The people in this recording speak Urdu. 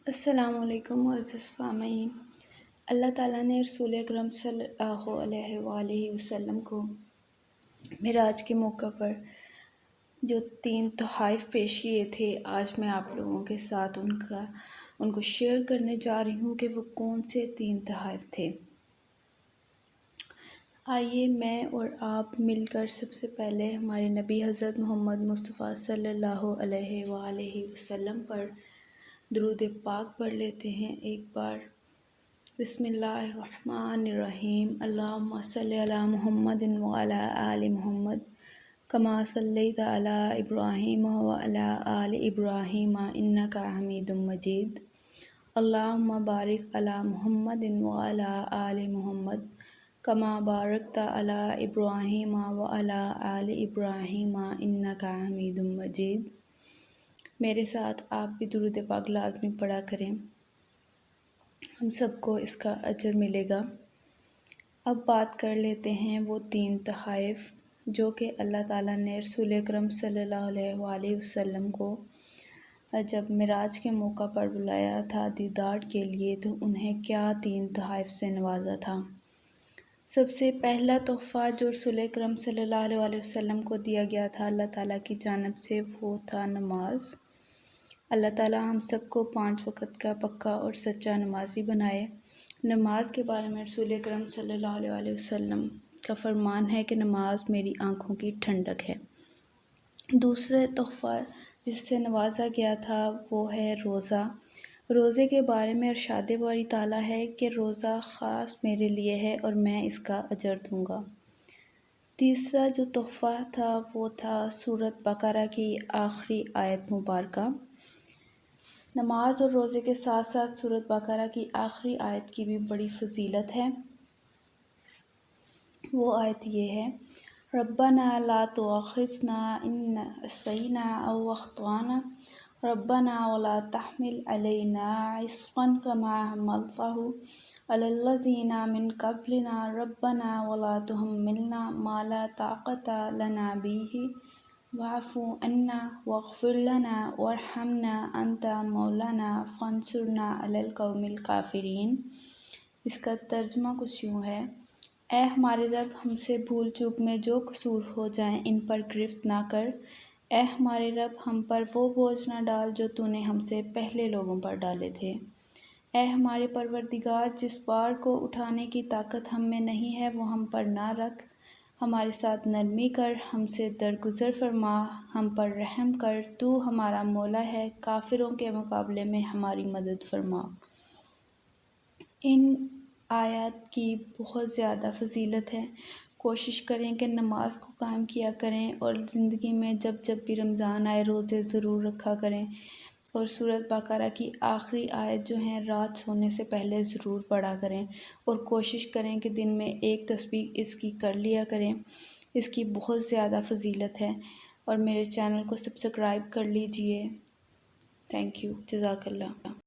السلام علیکم معزز سامعین۔ اللہ تعالیٰ نے رسول اکرم صلی اللہ علیہ وآلہ وسلم کو معراج کے موقع پر جو 3 تحائف پیش کیے تھے، آج میں آپ لوگوں کے ساتھ ان کو شیئر کرنے جا رہی ہوں کہ وہ کون سے 3 تحائف تھے۔ آئیے میں اور آپ مل کر سب سے پہلے ہمارے نبی حضرت محمد مصطفیٰ صلی اللہ علیہ وآلہ وسلم پر درود پاک پڑھ لیتے ہیں ایک بار۔ بسم اللہ الرحمن الرحیم۔ اللہم صلی علی محمد وعلی آل محمد کما صلیت علی ابراہیم وعلی آل ابراہیم انک حمید مجید۔ اللہم بارک علی محمد وعلی آل محمد کما بارکت علی ابراہیم وعلی آل ابراہیم انک حمید مجید۔ میرے ساتھ آپ بھی درود پاک لازمی پڑھا کریں، ہم سب کو اس کا اجر ملے گا۔ اب بات کر لیتے ہیں وہ 3 تحائف جو کہ اللہ تعالیٰ نے رسول اکرم صلی اللہ علیہ وآلہ وسلم کو جب معراج کے موقع پر بلایا تھا دیدار کے لیے، تو انہیں کیا 3 تحائف سے نوازا تھا۔ سب سے پہلا تحفہ جو رسول اکرم صلی اللہ علیہ وآلہ وسلم کو دیا گیا تھا اللہ تعالیٰ کی جانب سے، وہ تھا نماز۔ اللہ تعالیٰ ہم سب کو 5 وقت کا پکا اور سچا نمازی بنائے۔ نماز کے بارے میں رسول اکرم صلی اللہ علیہ وآلہ وسلم کا فرمان ہے کہ نماز میری آنکھوں کی ٹھنڈک ہے۔ دوسرا تحفہ جس سے نوازا گیا تھا وہ ہے روزہ۔ روزے کے بارے میں ارشاد باری تعالیٰ ہے کہ روزہ خاص میرے لیے ہے اور میں اس کا اجر دوں گا۔ تیسرا جو تحفہ تھا وہ تھا سورۃ بقرہ کی آخری آیت مبارکہ۔ نماز اور روزے کے ساتھ ساتھ سورۃ بقرہ کی آخری آیت کی بھی بڑی فضیلت ہے۔ وہ آیت یہ ہے: ربنا لا تؤاخذنا ان نسینا او اخطأنا ربنا ولا تحمل علينا اصرا كما حملته على الذين من قبلنا ربنا ولا تحملنا ما لا طاقة لنا به واعف عنا واغفر لنا وارحمنا انت مولانا فانصرنا على القوم الكافرين۔ اس کا ترجمہ کچھ یوں ہے: اے ہمارے رب، ہم سے بھول چوک میں جو قصور ہو جائیں ان پر گرفت نہ کر۔ اے ہمارے رب، ہم پر وہ بوجھ نہ ڈال جو تو نے ہم سے پہلے لوگوں پر ڈالے تھے۔ اے ہمارے پروردگار، جس بار کو اٹھانے کی طاقت ہم میں نہیں ہے وہ ہم پر نہ رکھ۔ ہمارے ساتھ نرمی کر، ہم سے درگزر فرما، ہم پر رحم کر، تو ہمارا مولا ہے، کافروں کے مقابلے میں ہماری مدد فرما۔ ان آیات کی بہت زیادہ فضیلت ہے۔ کوشش کریں کہ نماز کو قائم کیا کریں اور زندگی میں جب جب بھی رمضان آئے روزے ضرور رکھا کریں، اور سورۃ بقرہ کی آخری آیت جو ہیں رات سونے سے پہلے ضرور پڑھا کریں، اور کوشش کریں کہ دن میں 1 تسبیح اس کی کر لیا کریں۔ اس کی بہت زیادہ فضیلت ہے، اور میرے چینل کو سبسکرائب کر لیجئے۔ تھینک یو، جزاک اللہ۔